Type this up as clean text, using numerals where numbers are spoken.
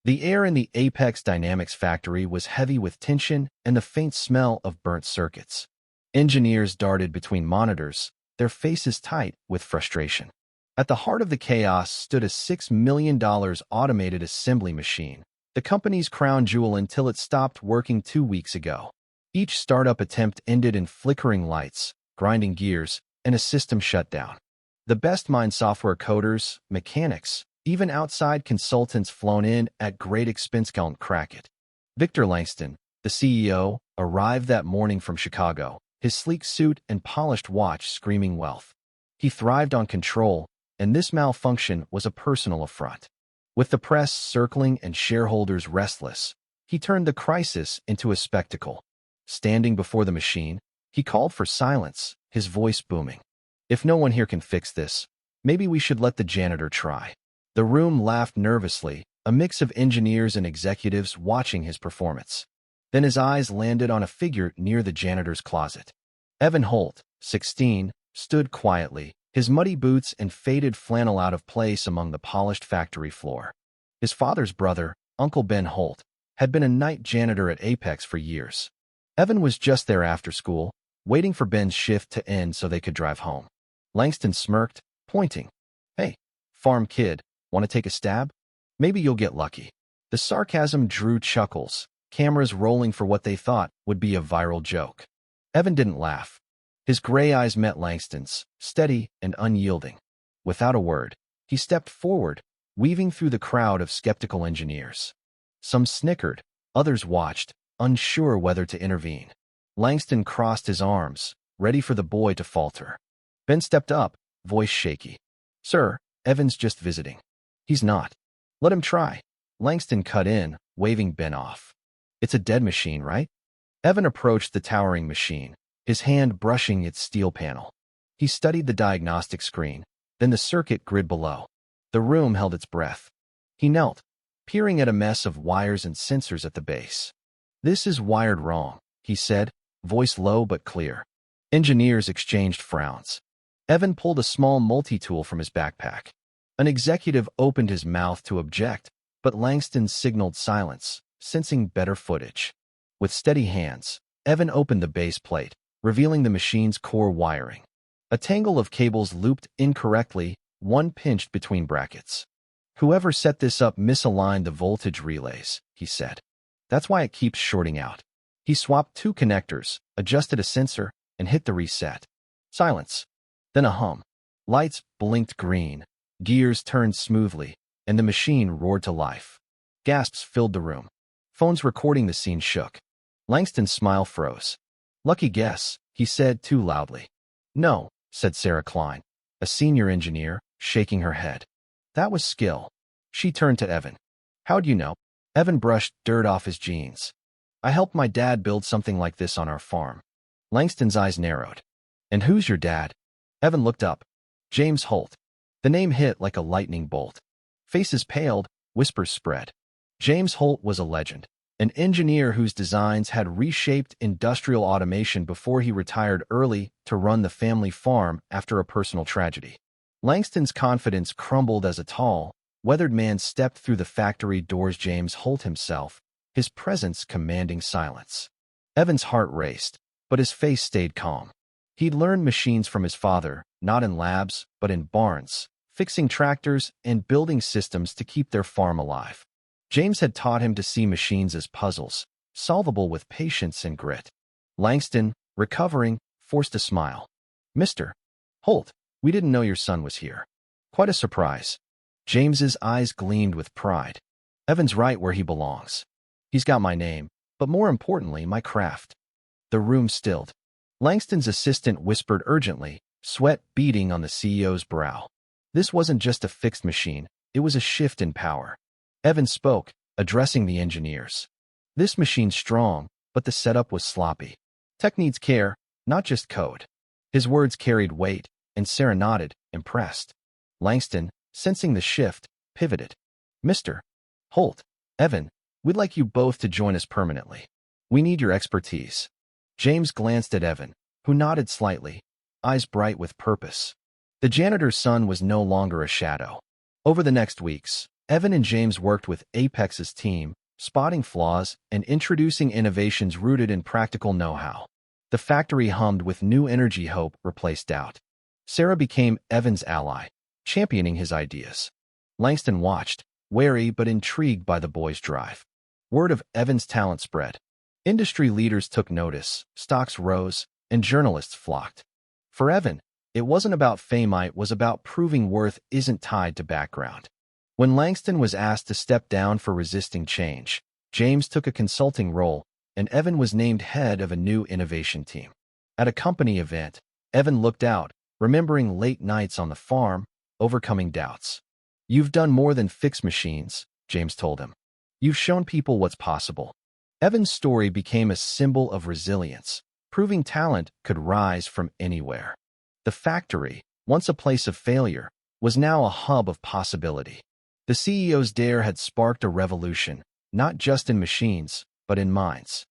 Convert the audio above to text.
The air in the Apex Dynamics factory was heavy with tension and the faint smell of burnt circuits. Engineers darted between monitors, their faces tight with frustration. At the heart of the chaos stood a $6 million automated assembly machine, the company's crown jewel until it stopped working 2 weeks ago. Each startup attempt ended in flickering lights, grinding gears, and a system shutdown. The best mind software coders, mechanics, even outside consultants flown in at great expense can't crack it. Victor Langston, the CEO, arrived that morning from Chicago, his sleek suit and polished watch screaming wealth. He thrived on control, and this malfunction was a personal affront. With the press circling and shareholders restless, he turned the crisis into a spectacle. Standing before the machine, he called for silence, his voice booming. "If no one here can fix this, maybe we should let the janitor try." The room laughed nervously, a mix of engineers and executives watching his performance. Then his eyes landed on a figure near the janitor's closet. Evan Holt, 16, stood quietly, his muddy boots and faded flannel out of place among the polished factory floor. His father's brother, Uncle Ben Holt, had been a night janitor at Apex for years. Evan was just there after school, waiting for Ben's shift to end so they could drive home. Langston smirked, pointing. "Hey, farm kid, want to take a stab? Maybe you'll get lucky." The sarcasm drew chuckles, cameras rolling for what they thought would be a viral joke. Evan didn't laugh. His gray eyes met Langston's, steady and unyielding. Without a word, he stepped forward, weaving through the crowd of skeptical engineers. Some snickered, others watched, unsure whether to intervene. Langston crossed his arms, ready for the boy to falter. Ben stepped up, voice shaky. "Sir, Evan's just visiting." "He's not. Let him try." Langston cut in, waving Ben off. "It's a dead machine, right?" Evan approached the towering machine, his hand brushing its steel panel. He studied the diagnostic screen, then the circuit grid below. The room held its breath. He knelt, peering at a mess of wires and sensors at the base. "This is wired wrong," he said, voice low but clear. Engineers exchanged frowns. Evan pulled a small multi-tool from his backpack. An executive opened his mouth to object, but Langston signaled silence, sensing better footage. With steady hands, Evan opened the base plate, revealing the machine's core wiring. A tangle of cables looped incorrectly, one pinched between brackets. "Whoever set this up misaligned the voltage relays," he said. "That's why it keeps shorting out." He swapped 2 connectors, adjusted a sensor, and hit the reset. Silence. Then a hum. Lights blinked green, gears turned smoothly, and the machine roared to life. Gasps filled the room. Phones recording the scene shook. Langston's smile froze. "Lucky guess," he said too loudly. "No," said Sarah Klein, a senior engineer, shaking her head. "That was skill." She turned to Evan. "How'd you know?" Evan brushed dirt off his jeans. "I helped my dad build something like this on our farm." Langston's eyes narrowed. "And who's your dad?" Evan looked up. "James Holt." The name hit like a lightning bolt. Faces paled, whispers spread. James Holt was a legend, an engineer whose designs had reshaped industrial automation before he retired early to run the family farm after a personal tragedy. Langston's confidence crumbled as a tall, weathered man stepped through the factory doors. James Holt himself, his presence commanding silence. Evan's heart raced, but his face stayed calm. He'd learned machines from his father, not in labs, but in barns, fixing tractors and building systems to keep their farm alive. James had taught him to see machines as puzzles, solvable with patience and grit. Langston, recovering, forced a smile. "Mr. Holt, we didn't know your son was here." "Quite a surprise." James's eyes gleamed with pride. "Evan's right where he belongs. He's got my name, but more importantly, my craft." The room stilled. Langston's assistant whispered urgently, sweat beading on the CEO's brow. This wasn't just a fixed machine, it was a shift in power. Evan spoke, addressing the engineers. "This machine's strong, but the setup was sloppy. Tech needs care, not just code." His words carried weight, and Sarah nodded, impressed. Langston, sensing the shift, pivoted. "Mr. Holt, Evan, we'd like you both to join us permanently. We need your expertise." James glanced at Evan, who nodded slightly, eyes bright with purpose. The janitor's son was no longer a shadow. Over the next weeks, Evan and James worked with Apex's team, spotting flaws and introducing innovations rooted in practical know-how. The factory hummed with new energy. Hope replaced doubt. Sarah became Evan's ally, championing his ideas. Langston watched, wary but intrigued by the boy's drive. Word of Evan's talent spread. Industry leaders took notice, stocks rose, and journalists flocked. For Evan, it wasn't about fame, it was about proving worth isn't tied to background. When Langston was asked to step down for resisting change, James took a consulting role, and Evan was named head of a new innovation team. At a company event, Evan looked out, remembering late nights on the farm, overcoming doubts. "You've done more than fix machines," James told him. "You've shown people what's possible." Evan's story became a symbol of resilience, proving talent could rise from anywhere. The factory, once a place of failure, was now a hub of possibility. The CEO's dare had sparked a revolution, not just in machines, but in minds.